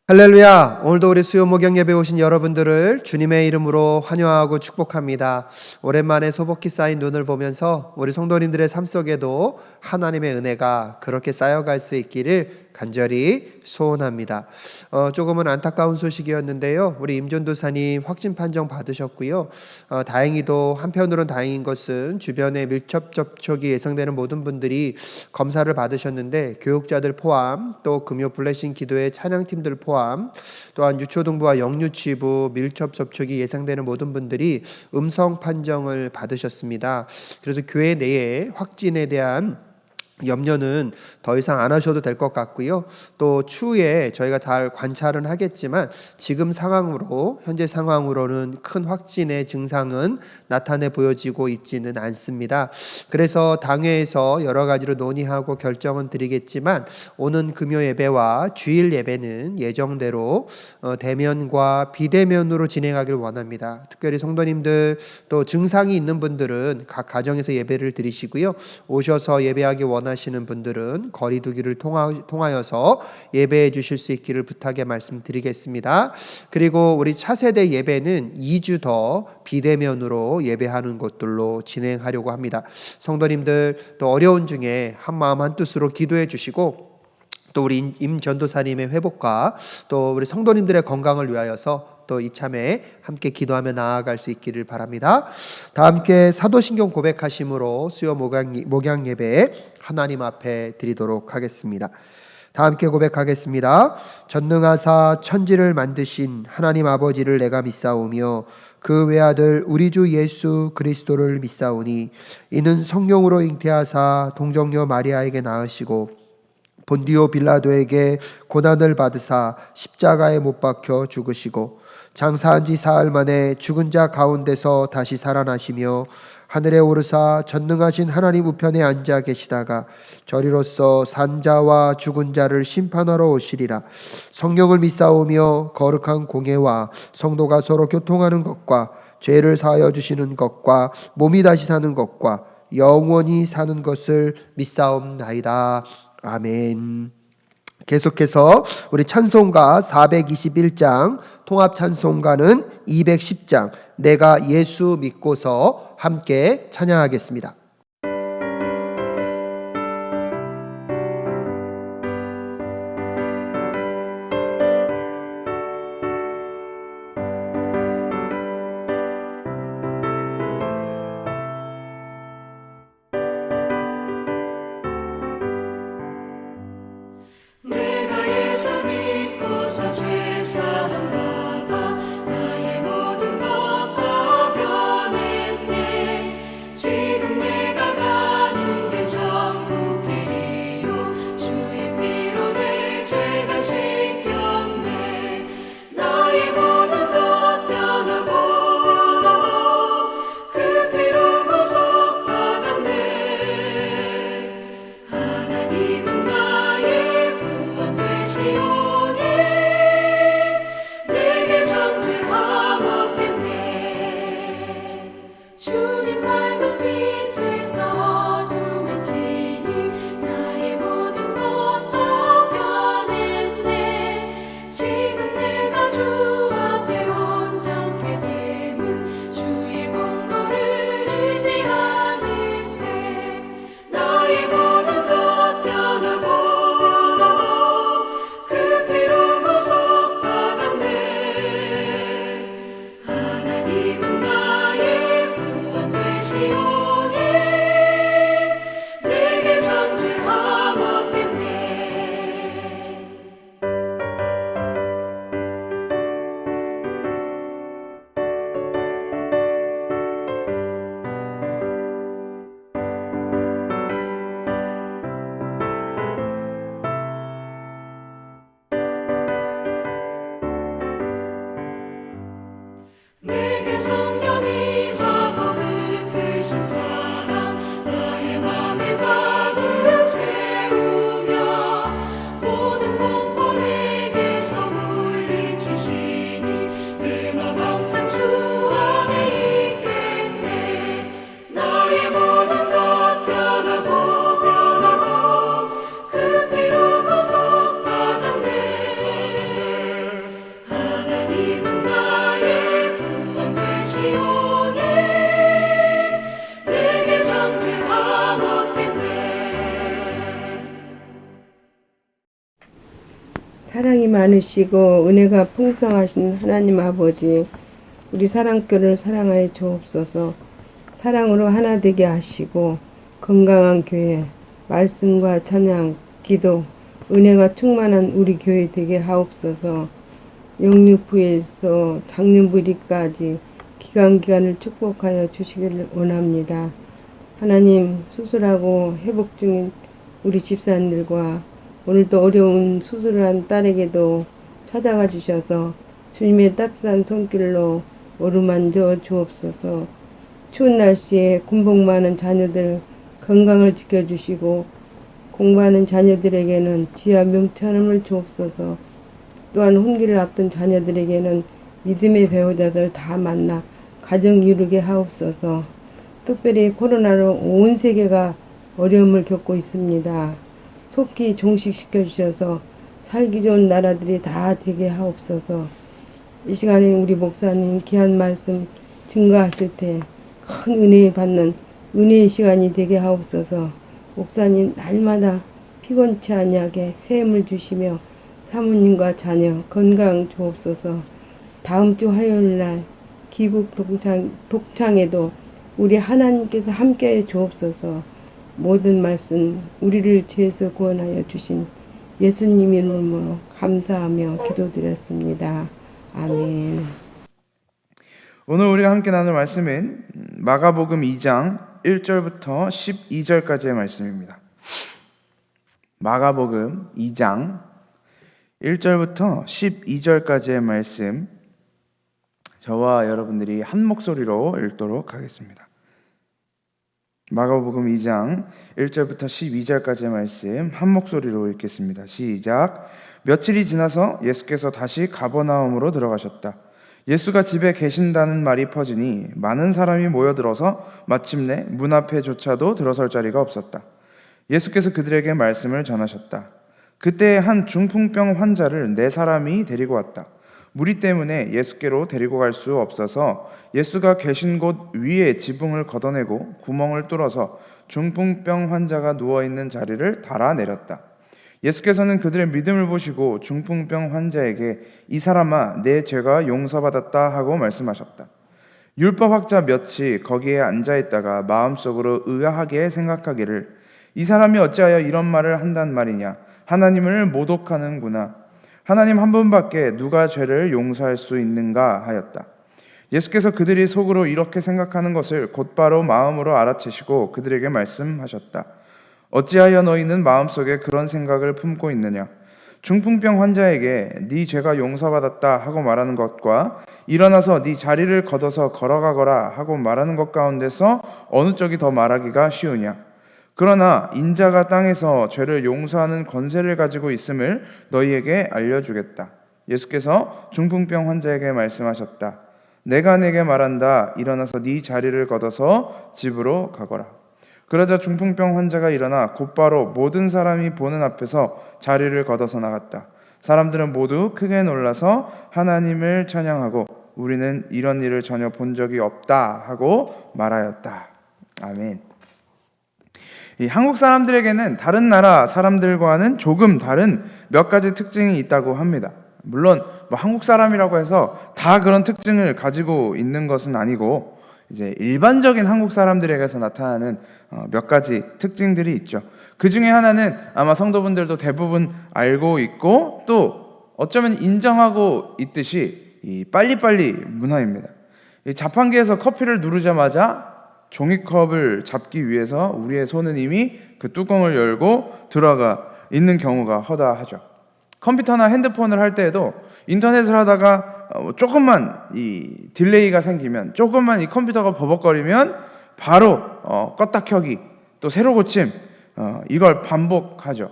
할렐루야! 오늘도 우리 수요 목양 예배 오신 여러분들을 주님의 이름으로 환영하고 축복합니다. 오랜만에 소복히 쌓인 눈을 보면서 우리 성도님들의 삶 속에도 하나님의 은혜가 그렇게 쌓여갈 수 있기를 간절히 소원합니다. 조금은 안타까운 소식이었는데요. 우리 임전도사님 확진 판정 받으셨고요. 다행히도 한편으로는 다행인 것은 주변에 밀접 접촉이 예상되는 모든 분들이 검사를 받으셨는데 교육자들 포함 또 금요 블레싱 기도의 찬양팀들 포함 또한 유초등부와 영유치부 밀접 접촉이 예상되는 모든 분들이 음성 판정을 받으셨습니다. 그래서 교회 내에 확진에 대한 염려는 더 이상 안 하셔도 될 것 같고요. 또 추후에 저희가 다 관찰은 하겠지만 지금 상황으로 현재 상황으로는 큰 확진의 증상은 나타내 보여지고 있지는 않습니다. 그래서 당회에서 여러 가지로 논의하고 결정은 드리겠지만 오는 금요 예배와 주일 예배는 예정대로 대면과 비대면으로 진행하길 원합니다. 특별히 성도님들 또 증상이 있는 분들은 각 가정에서 예배를 드리시고요. 오셔서 예배하기 원하시는 분들은 거리 두기를 통하여서 예배해 주실 수 있기를 부탁의 말씀드리겠습니다. 그리고 우리 차세대 예배는 2주 더 비대면으로 예배하는 것들로 진행하려고 합니다. 성도님들 또 어려운 중에 한마음 한뜻으로 기도해 주시고 또 우리 임 전도사님의 회복과 또 우리 성도님들의 건강을 위하여서 또 이참에 함께 기도하며 나아갈 수 있기를 바랍니다. 다 함께 사도신경 고백하심으로 수요 목양 예배 하나님 앞에 드리도록 하겠습니다. 다 함께 고백하겠습니다. 전능하사 천지를 만드신 하나님 아버지를 내가 믿사오며 그 외아들 우리 주 예수 그리스도를 믿사오니 이는 성령으로 잉태하사 동정녀 마리아에게 낳으시고 본디오 빌라도에게 고난을 받으사 십자가에 못 박혀 죽으시고 장사한 지 사흘 만에 죽은 자 가운데서 다시 살아나시며 하늘에 오르사 전능하신 하나님 우편에 앉아 계시다가 저리로서 산자와 죽은 자를 심판하러 오시리라. 성령을 믿사오며 거룩한 공예와 성도가 서로 교통하는 것과 죄를 사하여 주시는 것과 몸이 다시 사는 것과 영원히 사는 것을 믿사옵나이다. 아멘. 계속해서 우리 찬송가 421장, 통합 찬송가는 210장, 내가 예수 믿고서 함께 찬양하겠습니다. 지금 내 사랑이 많으시고 은혜가 풍성하신 하나님 아버지, 우리 사랑교를 사랑하여 주옵소서. 사랑으로 하나 되게 하시고 건강한 교회, 말씀과 찬양, 기도, 은혜가 충만한 우리 교회 되게 하옵소서. 영육부에서 장년부리까지 기간을 축복하여 주시기를 원합니다. 하나님, 수술하고 회복 중인 우리 집사님들과 오늘도 어려운 수술을 한 딸에게도 찾아가 주셔서 주님의 따뜻한 손길로 어루만져 주옵소서. 추운 날씨에 군복 많은 자녀들 건강을 지켜주시고 공부하는 자녀들에게는 지하 명철을 주옵소서. 또한 혼기를 앞둔 자녀들에게는 믿음의 배우자들 다 만나 가정 이루게 하옵소서. 특별히 코로나로 온 세계가 어려움을 겪고 있습니다. 속히 종식시켜 주셔서 살기 좋은 나라들이 다 되게 하옵소서. 이 시간에 우리 목사님 귀한 말씀 증거하실 때 큰 은혜 받는 은혜의 시간이 되게 하옵소서. 목사님 날마다 피곤치 아니하게 새 힘을 주시며 사모님과 자녀 건강 주옵소서. 다음 주 화요일 날 기국 독창에도 우리 하나님께서 함께해 주옵소서. 모든 말씀 우리를 죄에서 구원하여 주신 예수님 이름으로 감사하며 기도드렸습니다. 아멘. 오늘 우리가 함께 나눌 말씀은 마가복음 2장 1절부터 12절까지의 말씀입니다. 마가복음 2장 1절부터 12절까지의 말씀, 저와 여러분들이 한 목소리로 읽도록 하겠습니다. 마가복음 2장 1절부터 12절까지의 말씀 한 목소리로 읽겠습니다. 시작. 며칠이 지나서 예수께서 다시 가버나움으로 들어가셨다. 예수가 집에 계신다는 말이 퍼지니 많은 사람이 모여들어서 마침내 문 앞에조차도 들어설 자리가 없었다. 예수께서 그들에게 말씀을 전하셨다. 그때 한 중풍병 환자를 4사람이 데리고 왔다. 무리 때문에 예수께로 데리고 갈 수 없어서 예수가 계신 곳 위에 지붕을 걷어내고 구멍을 뚫어서 중풍병 환자가 누워있는 자리를 달아내렸다. 예수께서는 그들의 믿음을 보시고 중풍병 환자에게 이 사람아 내 죄가 용서받았다 하고 말씀하셨다. 율법학자 몇이 거기에 앉아있다가 마음속으로 의아하게 생각하기를 이 사람이 어찌하여 이런 말을 한단 말이냐, 하나님을 모독하는구나. 하나님 한 분밖에 누가 죄를 용서할 수 있는가 하였다. 예수께서 그들이 속으로 이렇게 생각하는 것을 곧바로 마음으로 알아채시고 그들에게 말씀하셨다. 어찌하여 너희는 마음속에 그런 생각을 품고 있느냐? 중풍병 환자에게 네 죄가 용서받았다 하고 말하는 것과 일어나서 네 자리를 걷어서 걸어가거라 하고 말하는 것 가운데서 어느 쪽이 더 말하기가 쉬우냐? 그러나 인자가 땅에서 죄를 용서하는 권세를 가지고 있음을 너희에게 알려주겠다. 예수께서 중풍병 환자에게 말씀하셨다. 내가 네게 말한다. 일어나서 네 자리를 걷어서 집으로 가거라. 그러자 중풍병 환자가 일어나 곧바로 모든 사람이 보는 앞에서 자리를 걷어서 나갔다. 사람들은 모두 크게 놀라서 하나님을 찬양하고 우리는 이런 일을 전혀 본 적이 없다 하고 말하였다. 아멘. 이 한국 사람들에게는 다른 나라 사람들과는 조금 다른 몇 가지 특징이 있다고 합니다. 물론 뭐 한국 사람이라고 해서 다 그런 특징을 가지고 있는 것은 아니고 이제 일반적인 한국 사람들에게서 나타나는 몇 가지 특징들이 있죠. 그 중에 하나는 아마 성도분들도 대부분 알고 있고 또 어쩌면 인정하고 있듯이 이 빨리빨리 문화입니다. 이 자판기에서 커피를 누르자마자 종이컵을 잡기 위해서 우리의 손은 이미 그 뚜껑을 열고 들어가 있는 경우가 허다하죠. 컴퓨터나 핸드폰을 할 때에도 인터넷을 하다가 조금만 이 딜레이가 생기면, 조금만 이 컴퓨터가 버벅거리면 바로 껐다 켜기, 또 새로 고침, 이걸 반복하죠.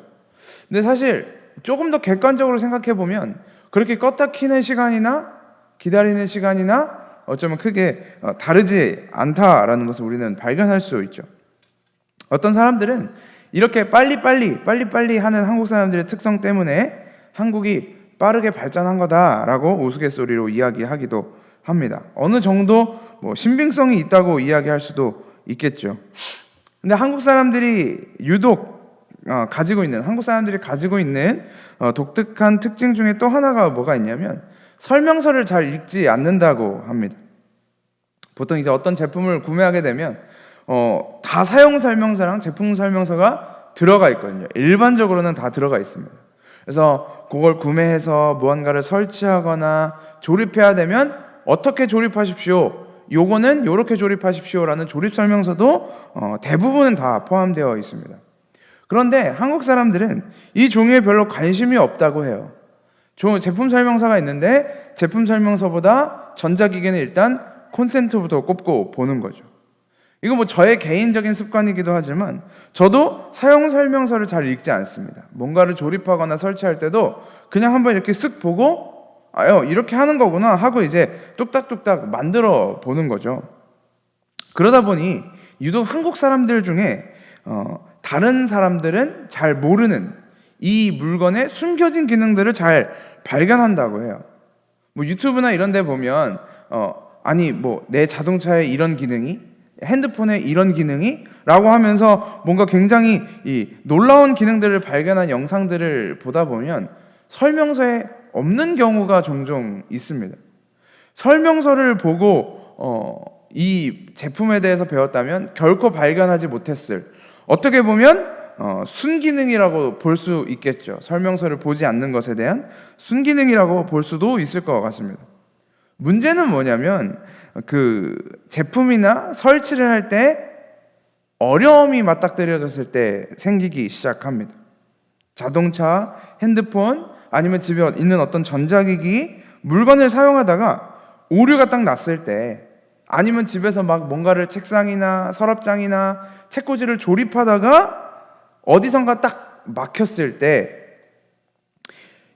근데 사실 조금 더 객관적으로 생각해 보면 그렇게 껐다 키는 시간이나 기다리는 시간이나 어쩌면 크게 다르지 않다라는 것을 우리는 발견할 수 있죠. 어떤 사람들은 이렇게 빨리빨리 하는 한국 사람들의 특성 때문에 한국이 빠르게 발전한 거다라고 우스갯소리로 이야기하기도 합니다. 어느 정도 뭐 신빙성이 있다고 이야기할 수도 있겠죠. 근데 한국 사람들이 유독 한국 사람들이 가지고 있는 독특한 특징 중에 또 하나가 뭐가 있냐면 설명서를 잘 읽지 않는다고 합니다. 보통 이제 어떤 제품을 구매하게 되면 다 사용 설명서랑 제품 설명서가 들어가 있거든요. 일반적으로는 다 들어가 있습니다. 그래서 그걸 구매해서 무언가를 설치하거나 조립해야 되면 어떻게 조립하십시오, 요거는 요렇게 조립하십시오라는 조립 설명서도 대부분은 다 포함되어 있습니다. 그런데 한국 사람들은 이 종류에 별로 관심이 없다고 해요. 제품 설명서가 있는데 제품 설명서보다 전자기기는 일단 콘센트부터 꼽고 보는 거죠. 이거 뭐 저의 개인적인 습관이기도 하지만 저도 사용 설명서를 잘 읽지 않습니다. 뭔가를 조립하거나 설치할 때도 그냥 한번 이렇게 쓱 보고 이렇게 하는 거구나 하고 이제 뚝딱뚝딱 만들어 보는 거죠. 그러다 보니 유독 한국 사람들 중에 다른 사람들은 잘 모르는 이 물건의 숨겨진 기능들을 잘 발견한다고 해요. 뭐 유튜브나 이런 데 보면 내 자동차에 이런 기능이, 핸드폰에 이런 기능이 라고 하면서 뭔가 굉장히 이 놀라운 기능들을 발견한 영상들을 보다 보면 설명서에 없는 경우가 종종 있습니다. 설명서를 보고 이 제품에 대해서 배웠다면 결코 발견하지 못했을, 어떻게 보면 순기능이라고 볼 수 있겠죠. 설명서를 보지 않는 것에 대한 순기능이라고 볼 수도 있을 것 같습니다. 문제는 뭐냐면 그 제품이나 설치를 할 때 어려움이 맞닥뜨려졌을 때 생기기 시작합니다. 자동차, 핸드폰, 아니면 집에 있는 어떤 전자기기, 물건을 사용하다가 오류가 딱 났을 때, 아니면 집에서 막 뭔가를 책상이나 서랍장이나 책꽂이를 조립하다가 어디선가 딱 막혔을 때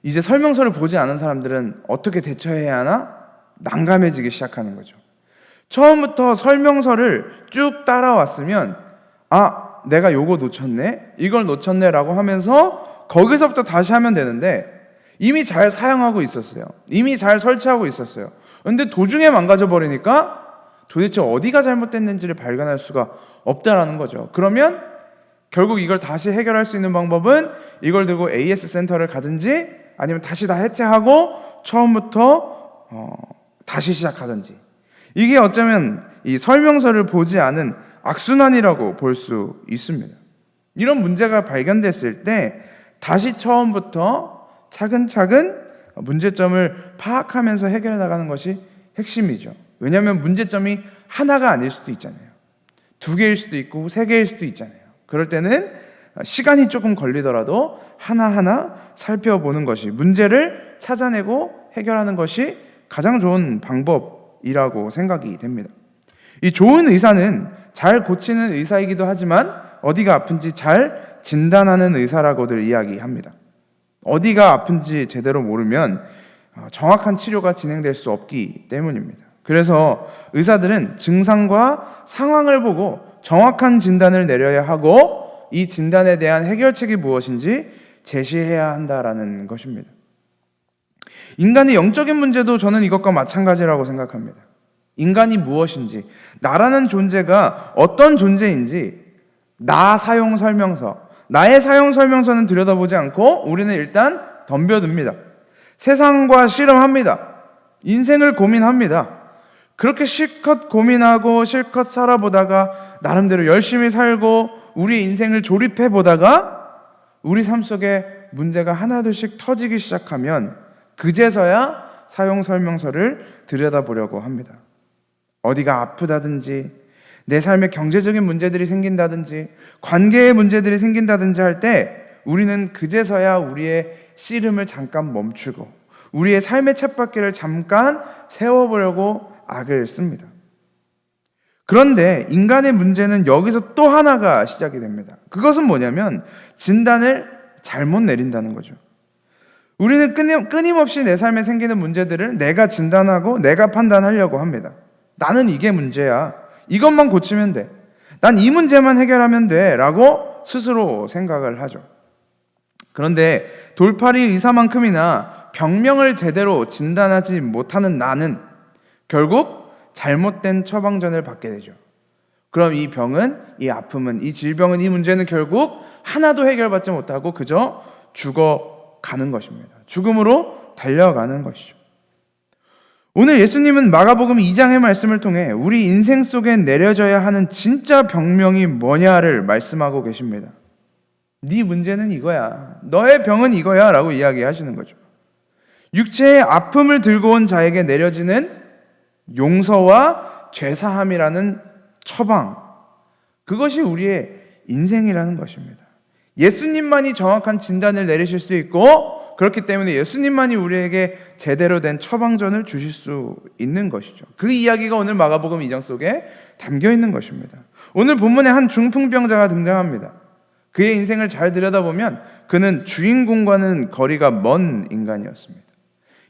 이제 설명서를 보지 않은 사람들은 어떻게 대처해야 하나 난감해지기 시작하는 거죠. 처음부터 설명서를 쭉 따라왔으면 내가 요거 놓쳤네, 이걸 놓쳤네 라고 하면서 거기서부터 다시 하면 되는데 이미 잘 사용하고 있었어요. 이미 잘 설치하고 있었어요. 근데 도중에 망가져 버리니까 도대체 어디가 잘못됐는지를 발견할 수가 없다라는 거죠. 그러면 결국 이걸 다시 해결할 수 있는 방법은 이걸 들고 AS 센터를 가든지 아니면 다시 다 해체하고 처음부터 다시 시작하든지, 이게 어쩌면 이 설명서를 보지 않은 악순환이라고 볼 수 있습니다. 이런 문제가 발견됐을 때 다시 처음부터 차근차근 문제점을 파악하면서 해결해 나가는 것이 핵심이죠. 왜냐하면 문제점이 하나가 아닐 수도 있잖아요. 2개일 수도 있고 3개일 수도 있잖아요. 그럴 때는 시간이 조금 걸리더라도 하나하나 살펴보는 것이, 문제를 찾아내고 해결하는 것이 가장 좋은 방법이라고 생각이 됩니다. 이 좋은 의사는 잘 고치는 의사이기도 하지만 어디가 아픈지 잘 진단하는 의사라고들 이야기합니다. 어디가 아픈지 제대로 모르면 정확한 치료가 진행될 수 없기 때문입니다. 그래서 의사들은 증상과 상황을 보고 정확한 진단을 내려야 하고 이 진단에 대한 해결책이 무엇인지 제시해야 한다라는 것입니다. 인간의 영적인 문제도 저는 이것과 마찬가지라고 생각합니다. 인간이 무엇인지, 나라는 존재가 어떤 존재인지 사용 설명서, 나의 사용 설명서는 들여다보지 않고 우리는 일단 덤벼듭니다. 세상과 씨름합니다. 인생을 고민합니다. 그렇게 실컷 고민하고 실컷 살아보다가 나름대로 열심히 살고 우리 인생을 조립해보다가 우리 삶 속에 문제가 하나둘씩 터지기 시작하면 그제서야 사용 설명서를 들여다보려고 합니다. 어디가 아프다든지 내 삶에 경제적인 문제들이 생긴다든지 관계의 문제들이 생긴다든지 할 때 우리는 그제서야 우리의 씨름을 잠깐 멈추고 우리의 삶의 쳇바퀴를 잠깐 세워보려고 악을 씁니다. 그런데 인간의 문제는 여기서 또 하나가 시작이 됩니다. 그것은 뭐냐면 진단을 잘못 내린다는 거죠. 우리는 끊임없이 내 삶에 생기는 문제들을 내가 진단하고 내가 판단하려고 합니다. 나는 이게 문제야. 이것만 고치면 돼. 난 이 문제만 해결하면 돼. 라고 스스로 생각을 하죠. 그런데 돌팔이 의사만큼이나 병명을 제대로 진단하지 못하는 나는 결국 잘못된 처방전을 받게 되죠. 그럼 이 병은, 이 아픔은, 이 질병은, 이 문제는 결국 하나도 해결받지 못하고 그저 죽어가는 것입니다. 죽음으로 달려가는 것이죠. 오늘 예수님은 마가복음 2장의 말씀을 통해 우리 인생 속에 내려져야 하는 진짜 병명이 뭐냐를 말씀하고 계십니다. 네 문제는 이거야. 너의 병은 이거야 라고 이야기하시는 거죠. 육체의 아픔을 들고 온 자에게 내려지는 용서와 죄사함이라는 처방, 그것이 우리의 인생이라는 것입니다. 예수님만이 정확한 진단을 내리실 수 있고, 그렇기 때문에 예수님만이 우리에게 제대로 된 처방전을 주실 수 있는 것이죠. 그 이야기가 오늘 마가복음 2장 속에 담겨 있는 것입니다. 오늘 본문에 한 중풍병자가 등장합니다. 그의 인생을 잘 들여다보면 그는 주인공과는 거리가 먼 인간이었습니다.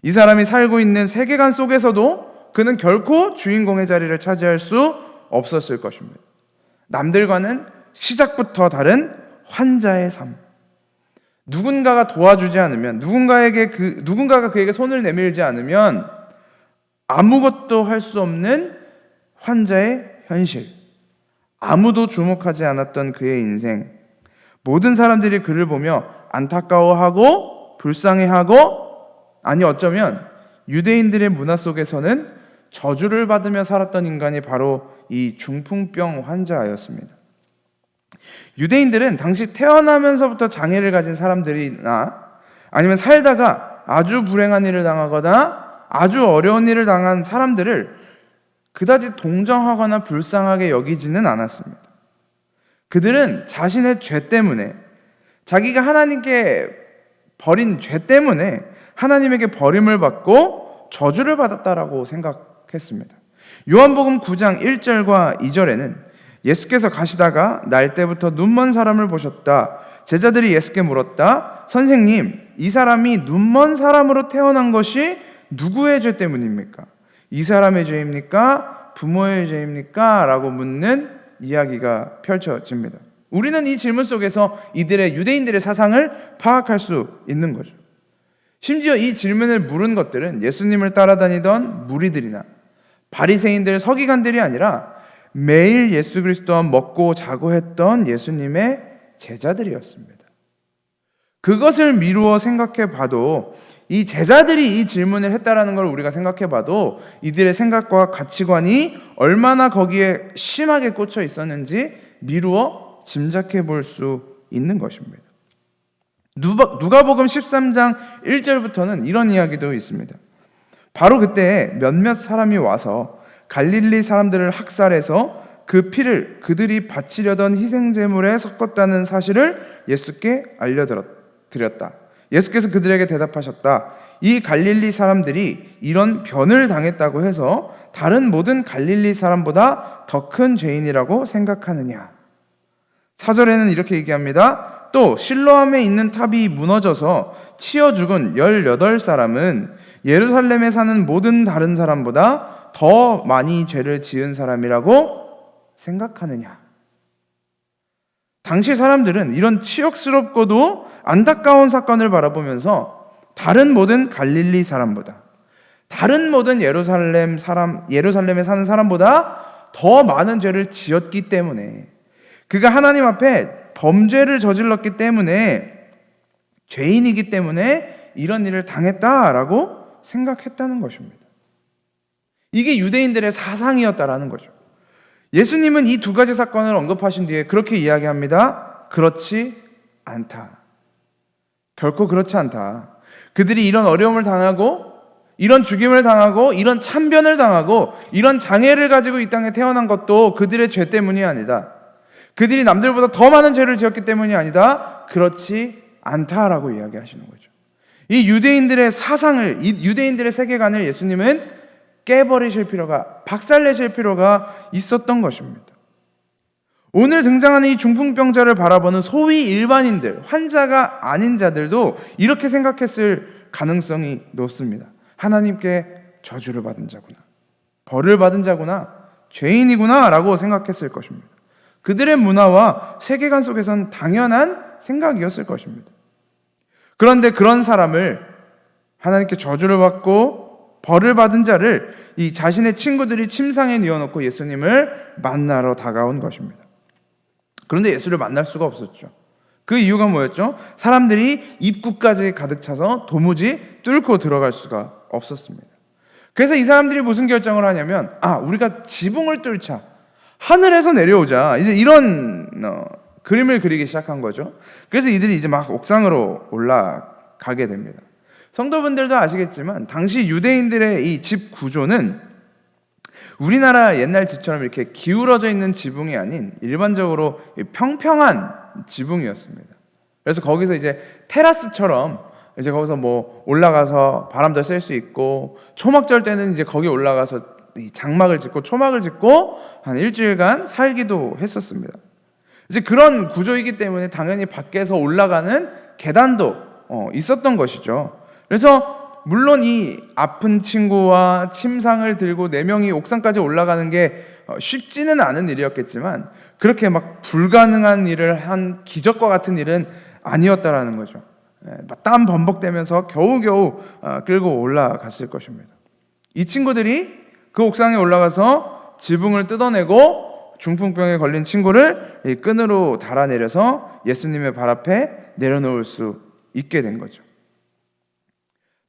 이 사람이 살고 있는 세계관 속에서도 그는 결코 주인공의 자리를 차지할 수 없었을 것입니다. 남들과는 시작부터 다른 환자의 삶. 누군가가 도와주지 않으면, 누군가가 그에게 손을 내밀지 않으면 아무것도 할 수 없는 환자의 현실. 아무도 주목하지 않았던 그의 인생. 모든 사람들이 그를 보며 안타까워하고 불쌍해하고, 아니 어쩌면 유대인들의 문화 속에서는 저주를 받으며 살았던 인간이 바로 이 중풍병 환자였습니다. 유대인들은 당시 태어나면서부터 장애를 가진 사람들이나 아니면 살다가 아주 불행한 일을 당하거나 아주 어려운 일을 당한 사람들을 그다지 동정하거나 불쌍하게 여기지는 않았습니다. 그들은 자신의 죄 때문에, 자기가 하나님께 버린 죄 때문에 하나님에게 버림을 받고 저주를 받았다라고 생각했습니다. 요한복음 9장 1절과 2절에는 예수께서 가시다가 날 때부터 눈먼 사람을 보셨다. 제자들이 예수께 물었다. 선생님, 이 사람이 눈먼 사람으로 태어난 것이 누구의 죄 때문입니까? 이 사람의 죄입니까? 부모의 죄입니까? 라고 묻는 이야기가 펼쳐집니다. 우리는 이 질문 속에서 유대인들의 사상을 파악할 수 있는 거죠. 심지어 이 질문을 물은 것들은 예수님을 따라다니던 무리들이나 바리새인들, 서기관들이 아니라 매일 예수 그리스도와 먹고 자고 했던 예수님의 제자들이었습니다. 그것을 미루어 생각해 봐도, 이 제자들이 이 질문을 했다라는 걸 우리가 생각해 봐도 이들의 생각과 가치관이 얼마나 거기에 심하게 꽂혀 있었는지 미루어 짐작해 볼 수 있는 것입니다. 누가복음 13장 1절부터는 이런 이야기도 있습니다. 바로 그때 몇몇 사람이 와서 갈릴리 사람들을 학살해서 그 피를 그들이 바치려던 희생제물에 섞었다는 사실을 예수께 알려드렸다. 예수께서 그들에게 대답하셨다. 이 갈릴리 사람들이 이런 변을 당했다고 해서 다른 모든 갈릴리 사람보다 더 큰 죄인이라고 생각하느냐. 4절에는 이렇게 얘기합니다. 또 실로암에 있는 탑이 무너져서 치여 죽은 18사람은 예루살렘에 사는 모든 다른 사람보다 더 많이 죄를 지은 사람이라고 생각하느냐. 당시 사람들은 이런 치욕스럽고도 안타까운 사건을 바라보면서 다른 모든 갈릴리 사람보다, 다른 모든 예루살렘에 사는 사람보다 더 많은 죄를 지었기 때문에, 그가 하나님 앞에 범죄를 저질렀기 때문에, 죄인이기 때문에 이런 일을 당했다라고 생각했다는 것입니다. 이게 유대인들의 사상이었다라는 거죠. 예수님은 이 두 가지 사건을 언급하신 뒤에 그렇게 이야기합니다. 그렇지 않다. 결코 그렇지 않다. 그들이 이런 어려움을 당하고, 이런 죽임을 당하고, 이런 참변을 당하고, 이런 장애를 가지고 이 땅에 태어난 것도 그들의 죄 때문이 아니다. 그들이 남들보다 더 많은 죄를 지었기 때문이 아니다. 그렇지 않다라고 이야기하시는 거죠. 이 유대인들의 사상을, 이 유대인들의 세계관을 예수님은 깨버리실 필요가, 박살내실 필요가 있었던 것입니다. 오늘 등장하는 이 중풍병자를 바라보는 소위 일반인들, 환자가 아닌 자들도 이렇게 생각했을 가능성이 높습니다. 하나님께 저주를 받은 자구나, 벌을 받은 자구나, 죄인이구나 라고 생각했을 것입니다. 그들의 문화와 세계관 속에선 당연한 생각이었을 것입니다. 그런데 그런 사람을 하나님께 저주를 받고 벌을 받은 자를 이 자신의 친구들이 침상에 뉘어놓고 예수님을 만나러 다가온 것입니다. 그런데 예수를 만날 수가 없었죠. 그 이유가 뭐였죠? 사람들이 입구까지 가득 차서 도무지 뚫고 들어갈 수가 없었습니다. 그래서 이 사람들이 무슨 결정을 하냐면, 우리가 지붕을 뚫자, 하늘에서 내려오자, 이제 이런 그림을 그리기 시작한 거죠. 그래서 이들이 이제 막 옥상으로 올라가게 됩니다. 성도분들도 아시겠지만 당시 유대인들의 이 집 구조는 우리나라 옛날 집처럼 이렇게 기울어져 있는 지붕이 아닌 일반적으로 평평한 지붕이었습니다. 그래서 거기서 이제 테라스처럼 이제 거기서 뭐 올라가서 바람도 쐴 수 있고, 초막절 때는 이제 거기 올라가서 이 장막을 짓고 초막을 짓고 한 일주일간 살기도 했었습니다. 이제 그런 구조이기 때문에 당연히 밖에서 올라가는 계단도 있었던 것이죠. 그래서 물론 이 아픈 친구와 침상을 들고 4명이 옥상까지 올라가는 게 쉽지는 않은 일이었겠지만 그렇게 막 불가능한 일을 한 기적과 같은 일은 아니었다라는 거죠. 땀 범벅대면서 겨우겨우 끌고 올라갔을 것입니다. 이 친구들이 그 옥상에 올라가서 지붕을 뜯어내고 중풍병에 걸린 친구를 이 끈으로 달아내려서 예수님의 발 앞에 내려놓을 수 있게 된 거죠.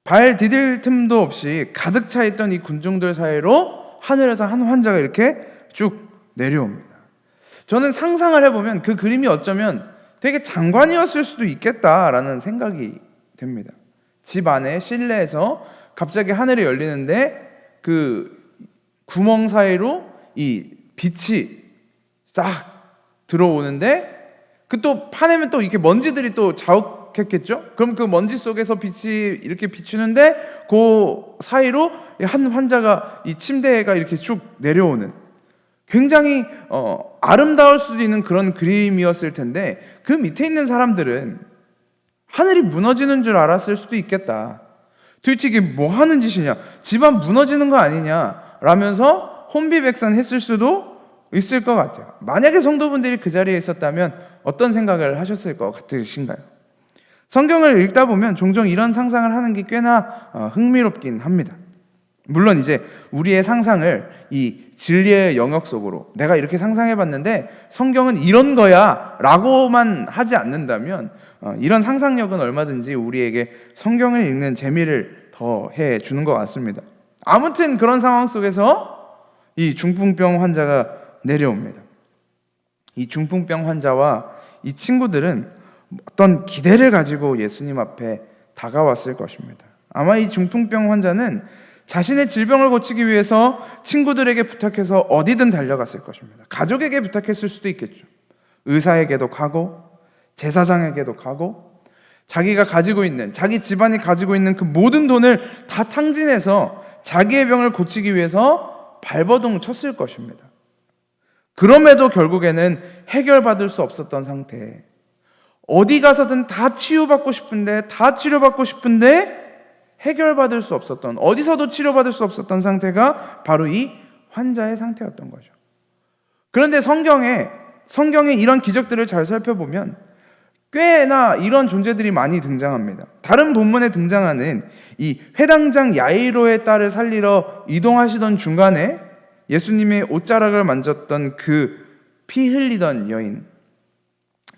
발 디딜 틈도 없이 가득 차 있던 이 군중들 사이로 하늘에서 한 환자가 이렇게 쭉 내려옵니다. 저는 상상을 해보면 그 그림이 어쩌면 되게 장관이었을 수도 있겠다라는 생각이 됩니다. 집 안에 실내에서 갑자기 하늘이 열리는데 그 구멍 사이로 이 빛이 싹 들어오는데, 그 또 파내면 또 이렇게 먼지들이 또 자욱했겠죠? 그럼 그 먼지 속에서 빛이 이렇게 비추는데 그 사이로 한 환자가 이 침대가 이렇게 쭉 내려오는, 굉장히 아름다울 수도 있는 그런 그림이었을 텐데 그 밑에 있는 사람들은 하늘이 무너지는 줄 알았을 수도 있겠다. 도대체 이게 뭐 하는 짓이냐, 집안 무너지는 거 아니냐 라면서 혼비백산했을 수도 있을 것 같아요. 만약에 성도분들이 그 자리에 있었다면 어떤 생각을 하셨을 것 같으신가요? 성경을 읽다 보면 종종 이런 상상을 하는 게 꽤나 흥미롭긴 합니다. 물론 이제 우리의 상상을 이 진리의 영역 속으로 내가 이렇게 상상해봤는데 성경은 이런 거야 라고만 하지 않는다면 이런 상상력은 얼마든지 우리에게 성경을 읽는 재미를 더해 주는 것 같습니다. 아무튼 그런 상황 속에서 이 중풍병 환자가 내려옵니다. 이 중풍병 환자와 이 친구들은 어떤 기대를 가지고 예수님 앞에 다가왔을 것입니다. 아마 이 중풍병 환자는 자신의 질병을 고치기 위해서 친구들에게 부탁해서 어디든 달려갔을 것입니다. 가족에게 부탁했을 수도 있겠죠. 의사에게도 가고 제사장에게도 가고 자기가 가지고 있는, 자기 집안이 가지고 있는 그 모든 돈을 다 탕진해서 자기의 병을 고치기 위해서 발버둥 쳤을 것입니다. 그럼에도 결국에는 해결받을 수 없었던 상태에 어디 가서든 다 치유받고 싶은데, 다 치료받고 싶은데 해결받을 수 없었던, 어디서도 치료받을 수 없었던 상태가 바로 이 환자의 상태였던 거죠. 그런데 성경에 이런 기적들을 잘 살펴보면 꽤나 이런 존재들이 많이 등장합니다. 다른 본문에 등장하는 이 회당장 야이로의 딸을 살리러 이동하시던 중간에 예수님의 옷자락을 만졌던 그 피 흘리던 여인,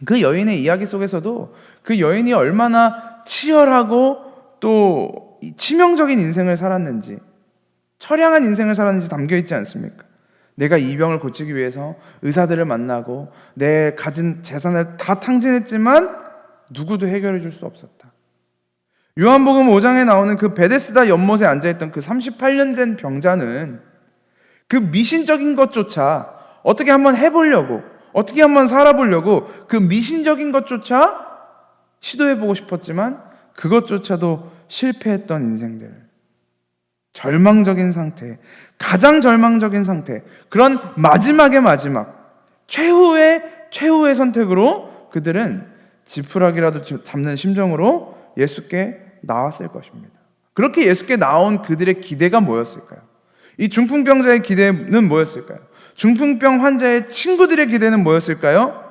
그 여인의 이야기 속에서도 그 여인이 얼마나 치열하고 또 치명적인 인생을 살았는지, 처량한 인생을 살았는지 담겨 있지 않습니까? 내가 이 병을 고치기 위해서 의사들을 만나고 내 가진 재산을 다 탕진했지만 누구도 해결해 줄 수 없었다. 요한복음 5장에 나오는 그 베데스다 연못에 앉아있던 그 38년 된 병자는 그 미신적인 것조차 어떻게 한번 해보려고, 어떻게 한번 살아보려고 그 미신적인 것조차 시도해보고 싶었지만 그것조차도 실패했던 인생들, 절망적인 상태, 가장 절망적인 상태, 그런 마지막의 마지막, 최후의 선택으로 그들은 지푸라기라도 잡는 심정으로 예수께 나왔을 것입니다. 그렇게 예수께 나온 그들의 기대가 뭐였을까요? 이 중풍병자의 기대는 뭐였을까요? 중풍병 환자의 친구들의 기대는 뭐였을까요?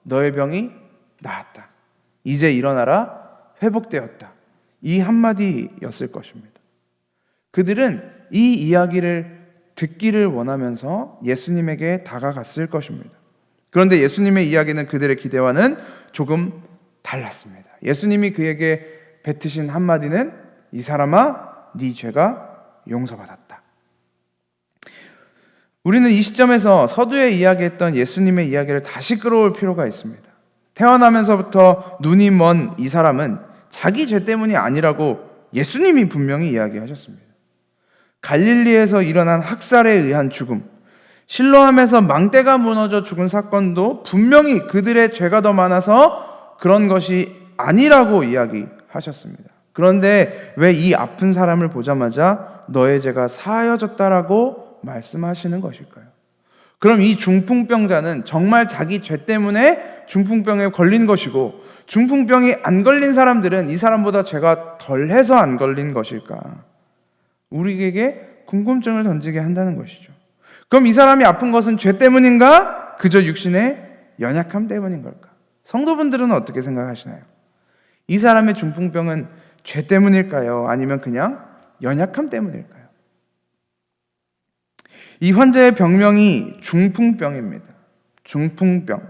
너의 병이 나았다. 이제 일어나라. 회복되었다. 이 한마디였을 것입니다. 그들은 이 이야기를 듣기를 원하면서 예수님에게 다가갔을 것입니다. 그런데 예수님의 이야기는 그들의 기대와는 조금 달랐습니다. 예수님이 그에게 뱉으신 한마디는 이 사람아, 네 죄가 용서받았다. 우리는 이 시점에서 서두에 이야기했던 예수님의 이야기를 다시 끌어올 필요가 있습니다. 태어나면서부터 눈이 먼 이 사람은 자기 죄 때문이 아니라고 예수님이 분명히 이야기하셨습니다. 갈릴리에서 일어난 학살에 의한 죽음, 실로암에서 망대가 무너져 죽은 사건도 분명히 그들의 죄가 더 많아서 그런 것이 아니라고 이야기하셨습니다. 그런데 왜 이 아픈 사람을 보자마자 너의 죄가 사하여졌다라고 말씀하시는 것일까요? 그럼 이 중풍병자는 정말 자기 죄 때문에 중풍병에 걸린 것이고, 중풍병이 안 걸린 사람들은 이 사람보다 죄가 덜해서 안 걸린 것일까? 우리에게 궁금증을 던지게 한다는 것이죠. 그럼 이 사람이 아픈 것은 죄 때문인가? 그저 육신의 연약함 때문인 걸까? 성도분들은 어떻게 생각하시나요? 이 사람의 중풍병은 죄 때문일까요? 아니면 그냥 연약함 때문일까요? 이 환자의 병명이 중풍병입니다. 중풍병.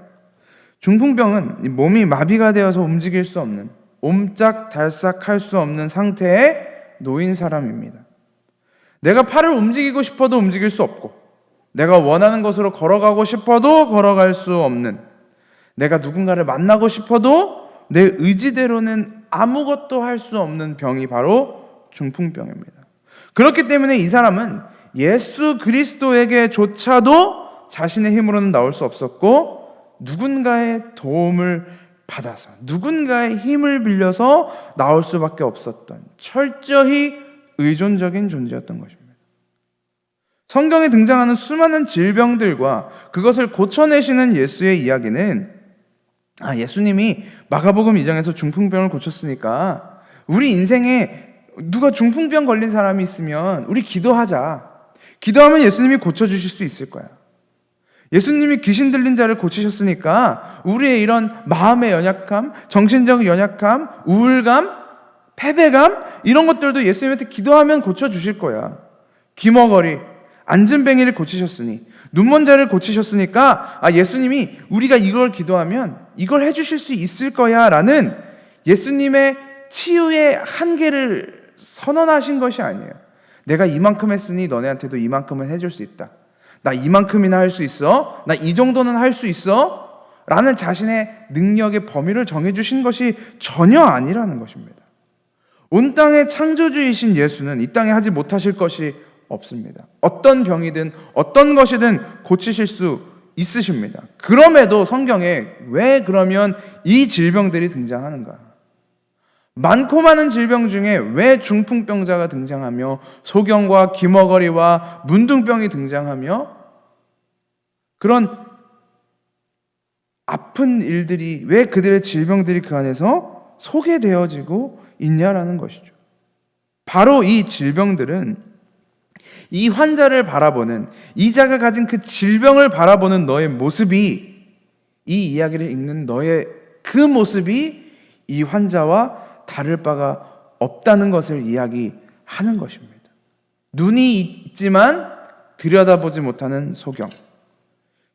중풍병은 몸이 마비가 되어서 움직일 수 없는, 옴짝달싹 할 수 없는 상태에 놓인 사람입니다. 내가 팔을 움직이고 싶어도 움직일 수 없고, 내가 원하는 곳으로 걸어가고 싶어도 걸어갈 수 없는, 내가 누군가를 만나고 싶어도 내 의지대로는 아무것도 할 수 없는 병이 바로 중풍병입니다. 그렇기 때문에 이 사람은 예수 그리스도에게조차도 자신의 힘으로는 나올 수 없었고, 누군가의 도움을 받아서, 누군가의 힘을 빌려서 나올 수밖에 없었던 철저히 의존적인 존재였던 것입니다. 성경에 등장하는 수많은 질병들과 그것을 고쳐내시는 예수의 이야기는, 예수님이 마가복음 2장에서 중풍병을 고쳤으니까 우리 인생에 누가 중풍병 걸린 사람이 있으면 우리 기도하자. 기도하면 예수님이 고쳐주실 수 있을 거야. 예수님이 귀신 들린 자를 고치셨으니까 우리의 이런 마음의 연약함, 정신적 연약함, 우울감, 패배감, 이런 것들도 예수님한테 기도하면 고쳐주실 거야. 귀머거리, 안진뱅이를 고치셨으니, 눈먼 자를 고치셨으니까 예수님이 우리가 이걸 기도하면 이걸 해주실 수 있을 거야 라는 예수님의 치유의 한계를 선언하신 것이 아니에요. 내가 이만큼 했으니 너네한테도 이만큼은 해줄 수 있다. 나 이만큼이나 할 수 있어? 나 이 정도는 할 수 있어? 라는 자신의 능력의 범위를 정해주신 것이 전혀 아니라는 것입니다. 온 땅의 창조주이신 예수는 이 땅에 하지 못하실 것이 없습니다. 어떤 병이든 어떤 것이든 고치실 수 있으십니다. 그럼에도 성경에 왜 그러면 이 질병들이 등장하는가? 많고 많은 질병 중에 왜 중풍병자가 등장하며 소경과 귀머거리와 문둥병이 등장하며 그런 아픈 일들이, 왜 그들의 질병들이 그 안에서 소개되어지고 있냐라는 것이죠. 바로 이 질병들은 이 환자를 바라보는, 이 자가 가진 그 질병을 바라보는 너의 모습이, 이 이야기를 읽는 너의 그 모습이 이 환자와 다를 바가 없다는 것을 이야기하는 것입니다. 눈이 있지만 들여다보지 못하는 소경,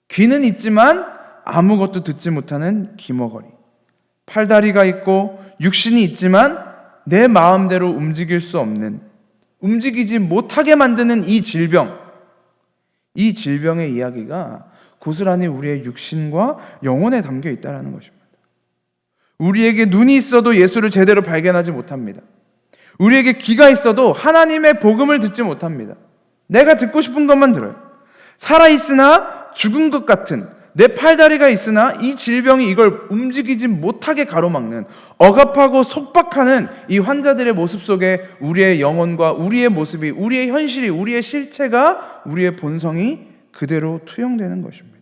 귀는 있지만 아무것도 듣지 못하는 귀머거리, 팔다리가 있고 육신이 있지만 내 마음대로 움직일 수 없는, 움직이지 못하게 만드는 이 질병, 이 질병의 이야기가 고스란히 우리의 육신과 영혼에 담겨 있다는 것입니다. 우리에게 눈이 있어도 예수를 제대로 발견하지 못합니다. 우리에게 귀가 있어도 하나님의 복음을 듣지 못합니다. 내가 듣고 싶은 것만 들어요. 살아있으나 죽은 것 같은, 내 팔다리가 있으나 이 질병이 이걸 움직이지 못하게 가로막는, 억압하고 속박하는 이 환자들의 모습 속에 우리의 영혼과 우리의 모습이, 우리의 현실이, 우리의 실체가, 우리의 본성이 그대로 투영되는 것입니다.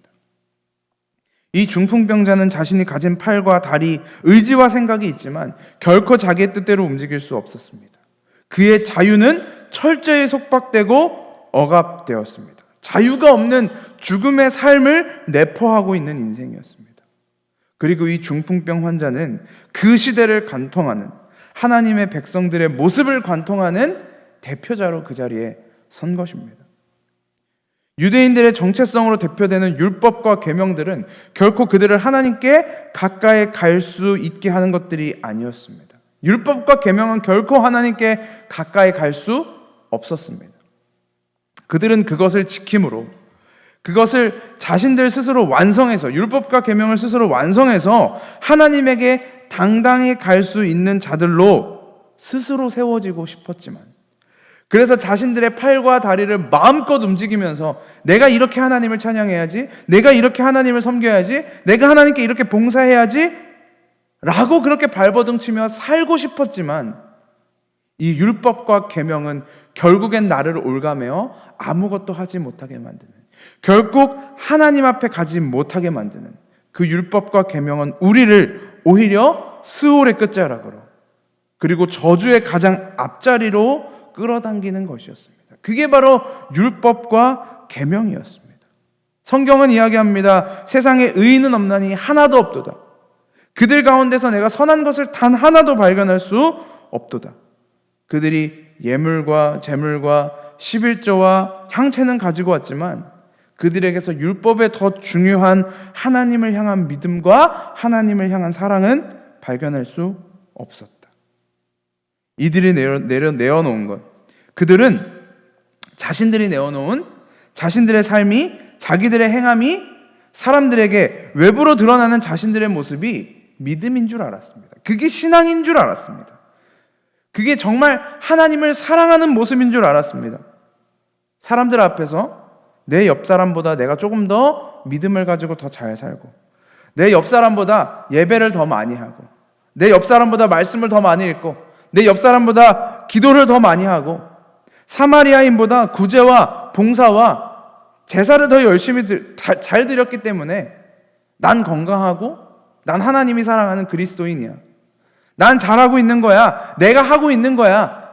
이 중풍병자는 자신이 가진 팔과 다리, 의지와 생각이 있지만 결코 자기의 뜻대로 움직일 수 없었습니다. 그의 자유는 철저히 속박되고 억압되었습니다. 자유가 없는 죽음의 삶을 내포하고 있는 인생이었습니다. 그리고 이 중풍병 환자는 그 시대를 관통하는, 하나님의 백성들의 모습을 관통하는 대표자로 그 자리에 선 것입니다. 유대인들의 정체성으로 대표되는 율법과 계명들은 결코 그들을 하나님께 가까이 갈 수 있게 하는 것들이 아니었습니다. 율법과 계명은 결코 하나님께 가까이 갈 수 없었습니다. 그들은 그것을 지킴으로, 그것을 자신들 스스로 완성해서, 율법과 계명을 스스로 완성해서 하나님에게 당당히 갈 수 있는 자들로 스스로 세워지고 싶었지만, 그래서 자신들의 팔과 다리를 마음껏 움직이면서 내가 이렇게 하나님을 찬양해야지, 내가 이렇게 하나님을 섬겨야지, 내가 하나님께 이렇게 봉사해야지 라고 그렇게 발버둥치며 살고 싶었지만, 이 율법과 계명은 결국엔 나를 올가매어 아무것도 하지 못하게 만드는, 결국 하나님 앞에 가지 못하게 만드는 그 율법과 계명은 우리를 오히려 스올의 끝자락으로, 그리고 저주의 가장 앞자리로 끌어당기는 것이었습니다. 그게 바로 율법과 계명이었습니다. 성경은 이야기합니다. 세상에 의인은 없나니 하나도 없도다. 그들 가운데서 내가 선한 것을 단 하나도 발견할 수 없도다. 그들이 예물과 제물과 11조와 향채는 가지고 왔지만 그들에게서 율법에 더 중요한 하나님을 향한 믿음과 하나님을 향한 사랑은 발견할 수 없었다. 이들이 내어놓은 것, 그들은 자신들이 내어놓은 자신들의 삶이, 자기들의 행함이 사람들에게 외부로 드러나는 자신들의 모습이 믿음인 줄 알았습니다. 그게 신앙인 줄 알았습니다. 그게 정말 하나님을 사랑하는 모습인 줄 알았습니다. 사람들 앞에서 내 옆 사람보다 내가 조금 더 믿음을 가지고 더 잘 살고, 내 옆 사람보다 예배를 더 많이 하고, 내 옆 사람보다 말씀을 더 많이 읽고, 내 옆 사람보다 기도를 더 많이 하고, 사마리아인보다 구제와 봉사와 제사를 더 열심히 잘 드렸기 때문에 난 건강하고 난 하나님이 사랑하는 그리스도인이야. 난 잘하고 있는 거야. 내가 하고 있는 거야.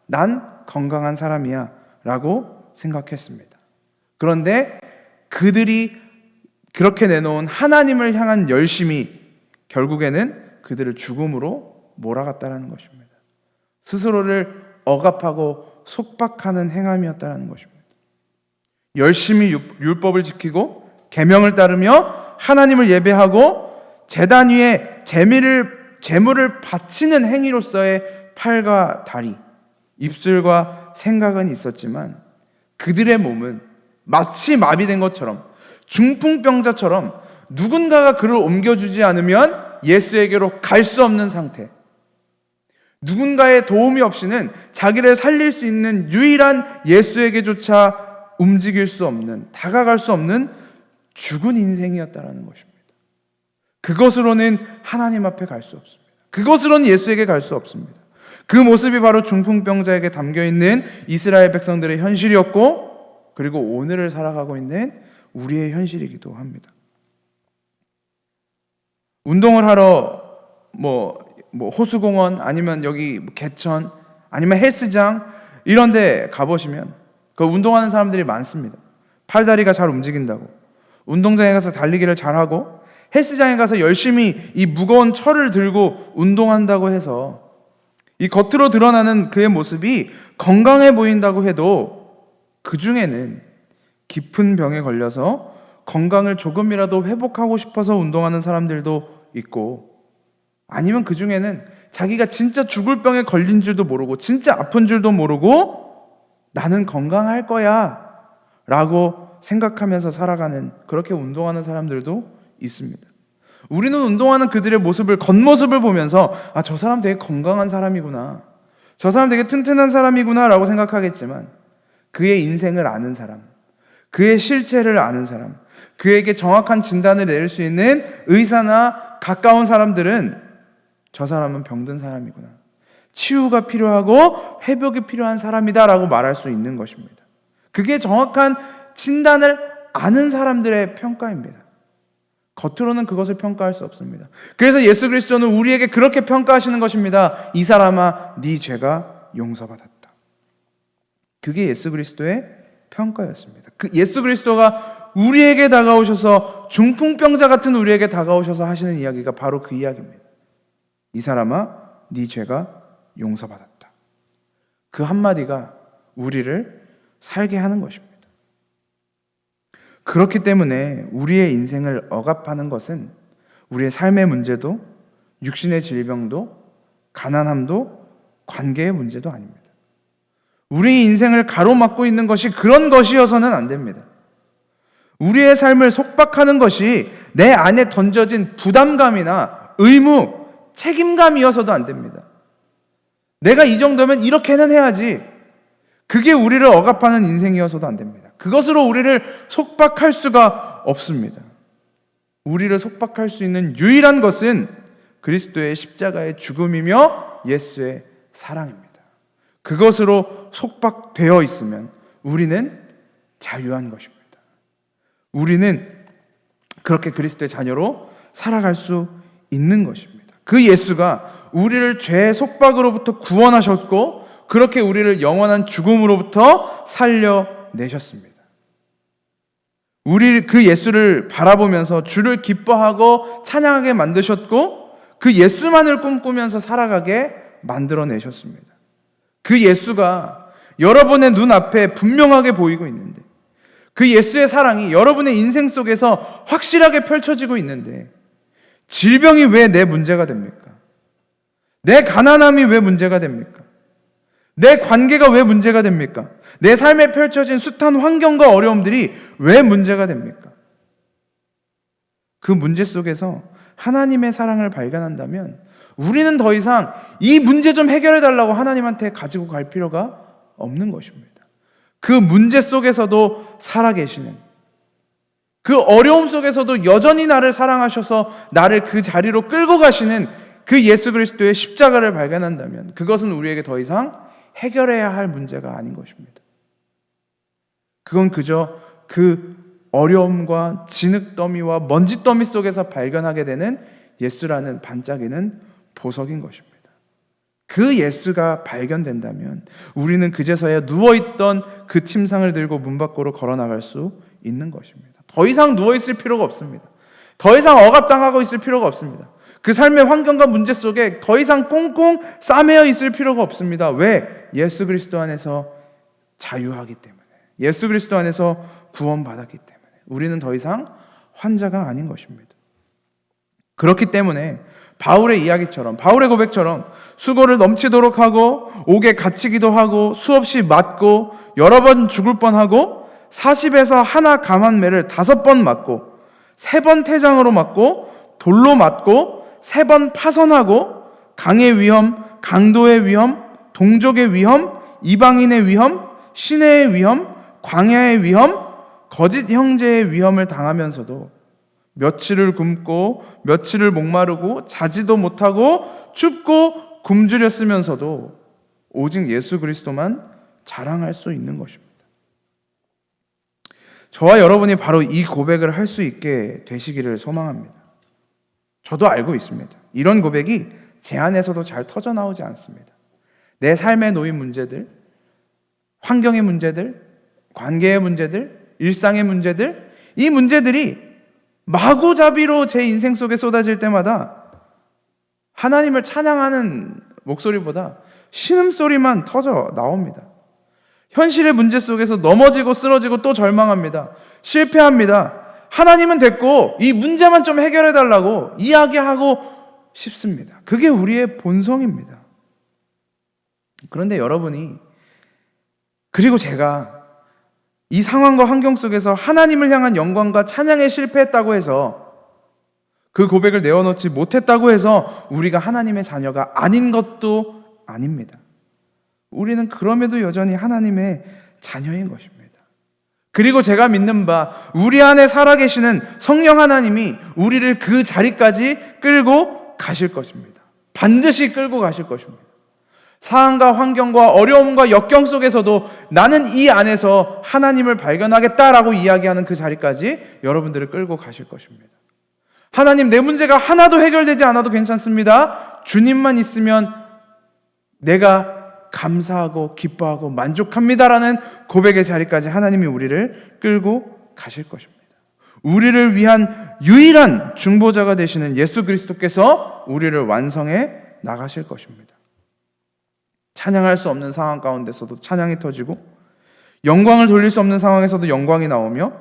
난 건강한 사람이야 라고 생각했습니다. 그런데 그들이 그렇게 내놓은 하나님을 향한 열심이 결국에는 그들을 죽음으로 몰아갔다는 것입니다. 스스로를 억압하고 속박하는 행함이었다는 것입니다. 열심히 율법을 지키고 계명을 따르며 하나님을 예배하고 제단 위에 제물을 바치는 행위로서의 팔과 다리, 입술과 생각은 있었지만 그들의 몸은 마치 마비된 것처럼, 중풍병자처럼 누군가가 그를 옮겨주지 않으면 예수에게로 갈 수 없는 상태, 누군가의 도움이 없이는 자기를 살릴 수 있는 유일한 예수에게조차 움직일 수 없는, 다가갈 수 없는 죽은 인생이었다는 것입니다. 그것으로는 하나님 앞에 갈 수 없습니다. 그것으로는 예수에게 갈 수 없습니다. 그 모습이 바로 중풍병자에게 담겨있는 이스라엘 백성들의 현실이었고, 그리고 오늘을 살아가고 있는 우리의 현실이기도 합니다. 운동을 하러 호수공원 아니면 여기 개천 아니면 헬스장 이런 데 가보시면 그 운동하는 사람들이 많습니다. 팔다리가 잘 움직인다고, 운동장에 가서 달리기를 잘하고, 헬스장에 가서 열심히 이 무거운 철을 들고 운동한다고 해서 이 겉으로 드러나는 그의 모습이 건강해 보인다고 해도 그 중에는 깊은 병에 걸려서 건강을 조금이라도 회복하고 싶어서 운동하는 사람들도 있고, 아니면 그 중에는 자기가 진짜 죽을 병에 걸린 줄도 모르고 진짜 아픈 줄도 모르고 나는 건강할 거야 라고 생각하면서 살아가는, 그렇게 운동하는 사람들도 있습니다. 우리는 운동하는 그들의 모습을, 겉모습을 보면서 저 사람 되게 건강한 사람이구나, 저 사람 되게 튼튼한 사람이구나 라고 생각하겠지만 그의 인생을 아는 사람, 그의 실체를 아는 사람, 그에게 정확한 진단을 내릴 수 있는 의사나 가까운 사람들은 저 사람은 병든 사람이구나, 치유가 필요하고 회복이 필요한 사람이다 라고 말할 수 있는 것입니다. 그게 정확한 진단을 아는 사람들의 평가입니다. 겉으로는 그것을 평가할 수 없습니다. 그래서 예수 그리스도는 우리에게 그렇게 평가하시는 것입니다. 이 사람아, 네 죄가 용서받았다. 그게 예수 그리스도의 평가였습니다. 그 예수 그리스도가 우리에게 다가오셔서, 중풍병자 같은 우리에게 다가오셔서 하시는 이야기가 바로 그 이야기입니다. 이 사람아, 네 죄가 용서받았다. 그 한마디가 우리를 살게 하는 것입니다. 그렇기 때문에 우리의 인생을 억압하는 것은 우리의 삶의 문제도, 육신의 질병도, 가난함도, 관계의 문제도 아닙니다. 우리의 인생을 가로막고 있는 것이 그런 것이어서는 안 됩니다. 우리의 삶을 속박하는 것이 내 안에 던져진 부담감이나 의무, 책임감이어서도 안 됩니다. 내가 이 정도면 이렇게는 해야지. 그게 우리를 억압하는 인생이어서도 안 됩니다. 그것으로 우리를 속박할 수가 없습니다. 우리를 속박할 수 있는 유일한 것은 그리스도의 십자가의 죽음이며 예수의 사랑입니다. 그것으로 속박되어 있으면 우리는 자유한 것입니다. 우리는 그렇게 그리스도의 자녀로 살아갈 수 있는 것입니다. 그 예수가 우리를 죄의 속박으로부터 구원하셨고 그렇게 우리를 영원한 죽음으로부터 살려내셨습니다. 우리 그 예수를 바라보면서 주를 기뻐하고 찬양하게 만드셨고 그 예수만을 꿈꾸면서 살아가게 만들어내셨습니다. 그 예수가 여러분의 눈앞에 분명하게 보이고 있는데 그 예수의 사랑이 여러분의 인생 속에서 확실하게 펼쳐지고 있는데 질병이 왜 내 문제가 됩니까? 내 가난함이 왜 문제가 됩니까? 내 관계가 왜 문제가 됩니까? 내 삶에 펼쳐진 숱한 환경과 어려움들이 왜 문제가 됩니까? 그 문제 속에서 하나님의 사랑을 발견한다면 우리는 더 이상 이 문제 좀 해결해 달라고 하나님한테 가지고 갈 필요가 없는 것입니다. 그 문제 속에서도 살아계시는, 그 어려움 속에서도 여전히 나를 사랑하셔서 나를 그 자리로 끌고 가시는 그 예수 그리스도의 십자가를 발견한다면 그것은 우리에게 더 이상 해결해야 할 문제가 아닌 것입니다. 그건 그저 그 어려움과 진흙더미와 먼지더미 속에서 발견하게 되는 예수라는 반짝이는 보석인 것입니다. 그 예수가 발견된다면 우리는 그제서야 누워있던 그 침상을 들고 문 밖으로 걸어나갈 수 있는 것입니다. 더 이상 누워있을 필요가 없습니다. 더 이상 억압당하고 있을 필요가 없습니다. 그 삶의 환경과 문제 속에 더 이상 꽁꽁 싸매어 있을 필요가 없습니다. 왜? 예수 그리스도 안에서 자유하기 때문에, 예수 그리스도 안에서 구원받았기 때문에 우리는 더 이상 환자가 아닌 것입니다. 그렇기 때문에 바울의 이야기처럼, 바울의 고백처럼 수고를 넘치도록 하고 옥에 갇히기도 하고 수없이 맞고 여러 번 죽을 뻔하고 40에서 하나 감한 매를 5번 맞고 3번 태장으로 맞고 돌로 맞고 3번 파선하고 강의 위험, 강도의 위험, 동족의 위험, 이방인의 위험, 시내의 위험, 광야의 위험, 거짓 형제의 위험을 당하면서도 며칠을 굶고 며칠을 목마르고 자지도 못하고 춥고 굶주렸으면서도 오직 예수 그리스도만 자랑할 수 있는 것입니다. 저와 여러분이 바로 이 고백을 할 수 있게 되시기를 소망합니다. 저도 알고 있습니다. 이런 고백이 제 안에서도 잘 터져나오지 않습니다. 내 삶에 놓인 문제들, 환경의 문제들, 관계의 문제들, 일상의 문제들, 이 문제들이 마구잡이로 제 인생 속에 쏟아질 때마다 하나님을 찬양하는 목소리보다 신음소리만 터져 나옵니다. 현실의 문제 속에서 넘어지고 쓰러지고 또 절망합니다. 실패합니다. 하나님은 됐고 이 문제만 좀 해결해 달라고 이야기하고 싶습니다. 그게 우리의 본성입니다. 그런데 여러분이, 그리고 제가 이 상황과 환경 속에서 하나님을 향한 영광과 찬양에 실패했다고 해서, 그 고백을 내어놓지 못했다고 해서 우리가 하나님의 자녀가 아닌 것도 아닙니다. 우리는 그럼에도 여전히 하나님의 자녀인 것입니다. 그리고 제가 믿는 바 우리 안에 살아계시는 성령 하나님이 우리를 그 자리까지 끌고 가실 것입니다. 반드시 끌고 가실 것입니다. 상황과 환경과 어려움과 역경 속에서도 나는 이 안에서 하나님을 발견하겠다라고 이야기하는 그 자리까지 여러분들을 끌고 가실 것입니다. 하나님, 내 문제가 하나도 해결되지 않아도 괜찮습니다. 주님만 있으면 내가 감사하고 기뻐하고 만족합니다라는 고백의 자리까지 하나님이 우리를 끌고 가실 것입니다. 우리를 위한 유일한 중보자가 되시는 예수 그리스도께서 우리를 완성해 나가실 것입니다. 찬양할 수 없는 상황 가운데서도 찬양이 터지고, 영광을 돌릴 수 없는 상황에서도 영광이 나오며,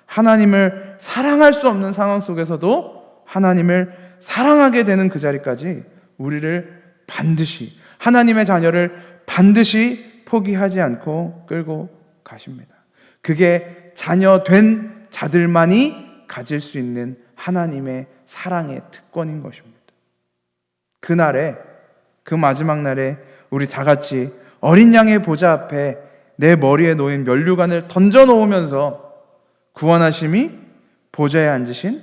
하나님을 사랑할 수 없는 상황 속에서도 하나님을 사랑하게 되는 그 자리까지 우리를 반드시, 하나님의 자녀를 반드시 포기하지 않고 끌고 가십니다. 그게 자녀 된 자들만이 가질 수 있는 하나님의 사랑의 특권인 것입니다. 그날에, 그 마지막 날에 우리 다 같이 어린 양의 보좌 앞에 내 머리에 놓인 면류관을 던져놓으면서 구원하심이 보좌에 앉으신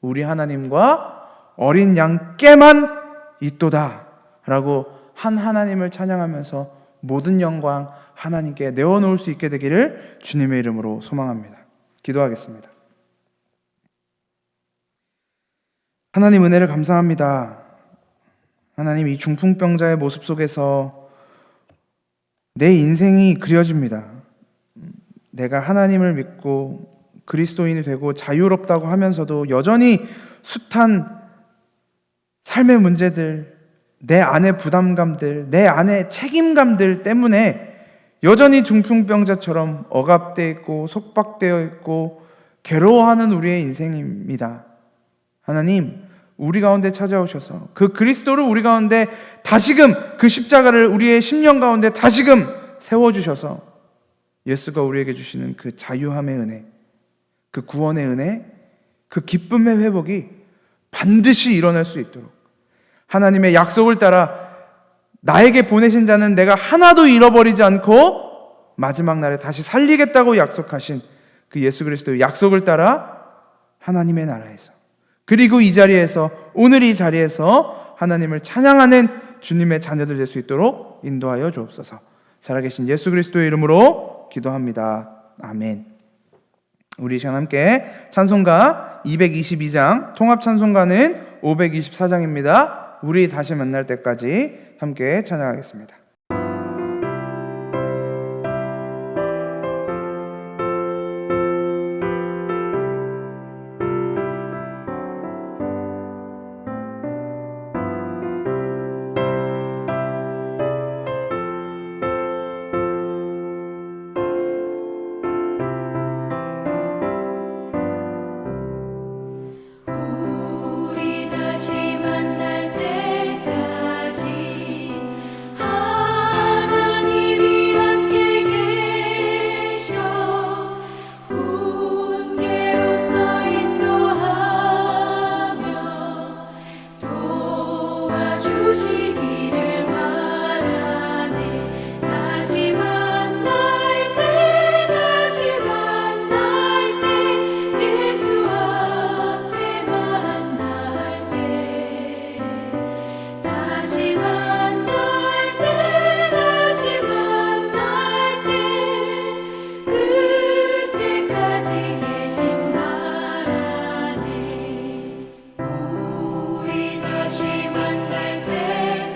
우리 하나님과 어린 양께만 있도다 라고 한 하나님을 찬양하면서 모든 영광 하나님께 내어놓을 수 있게 되기를 주님의 이름으로 소망합니다. 기도하겠습니다. 하나님, 은혜를 감사합니다. 하나님, 이 중풍병자의 모습 속에서 내 인생이 그려집니다. 내가 하나님을 믿고 그리스도인이 되고 자유롭다고 하면서도 여전히 숱한 삶의 문제들, 내 안의 부담감들, 내 안의 책임감들 때문에 여전히 중풍병자처럼 억압되어 있고 속박되어 있고 괴로워하는 우리의 인생입니다. 하나님, 우리 가운데 찾아오셔서 그 그리스도를 우리 가운데 다시금, 그 십자가를 우리의 심령 가운데 다시금 세워주셔서 예수가 우리에게 주시는 그 자유함의 은혜, 그 구원의 은혜, 그 기쁨의 회복이 반드시 일어날 수 있도록, 하나님의 약속을 따라 나에게 보내신 자는 내가 하나도 잃어버리지 않고 마지막 날에 다시 살리겠다고 약속하신 그 예수 그리스도의 약속을 따라 하나님의 나라에서, 그리고 이 자리에서, 오늘 이 자리에서 하나님을 찬양하는 주님의 자녀들 될 수 있도록 인도하여 주옵소서. 살아계신 예수 그리스도의 이름으로 기도합니다. 아멘. 우리 시간 함께 찬송가 222장, 통합 찬송가는 524장입니다. 우리 다시 만날 때까지 함께 찬양하겠습니다. 우리 다시 만날 때까지 하나님이 함께 계셔 훈계로서 인도하며 도와주시기를 바라네. 다시 만날 때, 다시 만날 때, 예수 앞에 만날 때, 다시 만날 때, 다시 만날 때, 그때까지 계신 바라네. 우리 다시 만날 때까지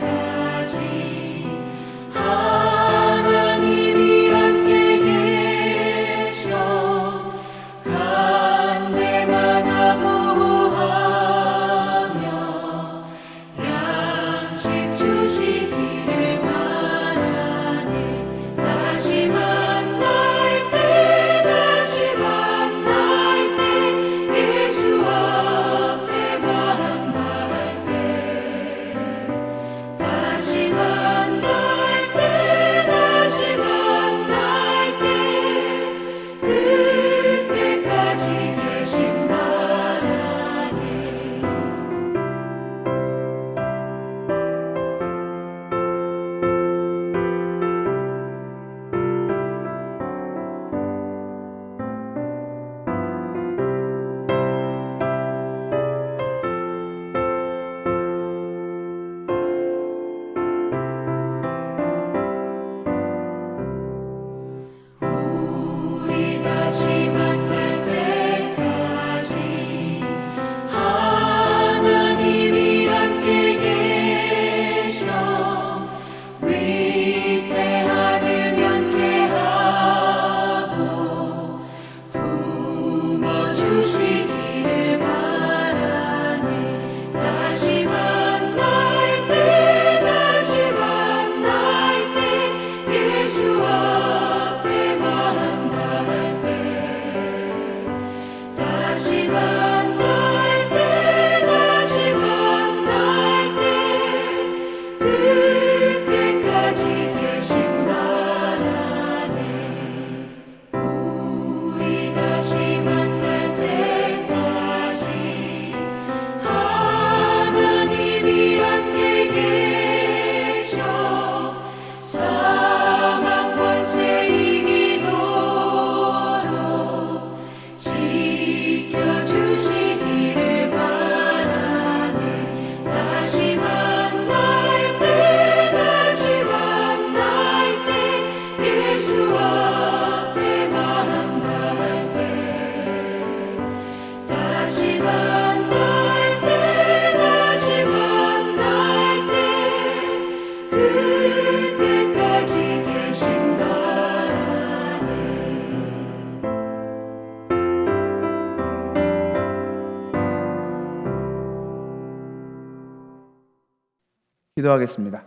기도하겠습니다.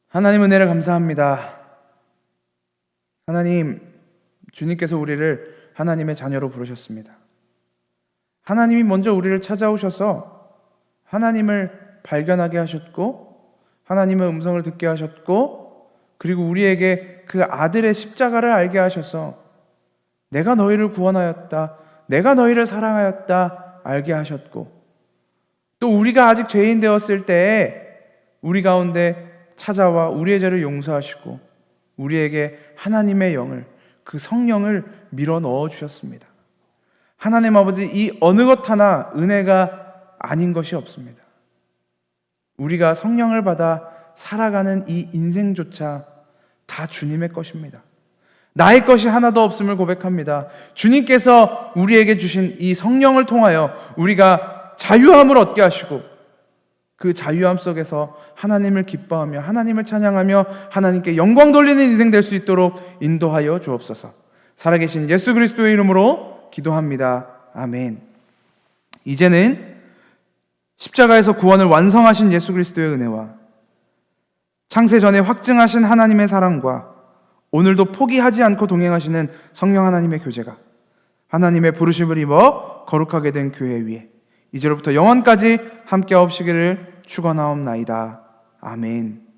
하나님 은혜를 감사합니다. 하나님, 주님께서 우리를 하나님의 자녀로 부르셨습니다. 하나님이 먼저 우리를 찾아오셔서 하나님을 발견하게 하셨고, 하나님의 음성을 듣게 하셨고, 그리고 우리에게 그 아들의 십자가를 알게 하셔서 내가 너희를 구원하였다, 내가 너희를 사랑하였다 알게 하셨고, 또 우리가 아직 죄인 되었을 때에 우리 가운데 찾아와 우리의 죄를 용서하시고 우리에게 하나님의 영을, 그 성령을 밀어 넣어 주셨습니다. 하나님 아버지, 이 어느 것 하나 은혜가 아닌 것이 없습니다. 우리가 성령을 받아 살아가는 이 인생조차 다 주님의 것입니다. 나의 것이 하나도 없음을 고백합니다. 주님께서 우리에게 주신 이 성령을 통하여 우리가 자유함을 얻게 하시고, 그 자유함 속에서 하나님을 기뻐하며 하나님을 찬양하며 하나님께 영광 돌리는 인생 될 수 있도록 인도하여 주옵소서. 살아계신 예수 그리스도의 이름으로 기도합니다. 아멘. 이제는 십자가에서 구원을 완성하신 예수 그리스도의 은혜와 창세 전에 확증하신 하나님의 사랑과 오늘도 포기하지 않고 동행하시는 성령 하나님의 교제가 하나님의 부르심을 입어 거룩하게 된 교회 위에 이제로부터 영원까지 함께 하옵시기를 축원하옵나이다. 아멘.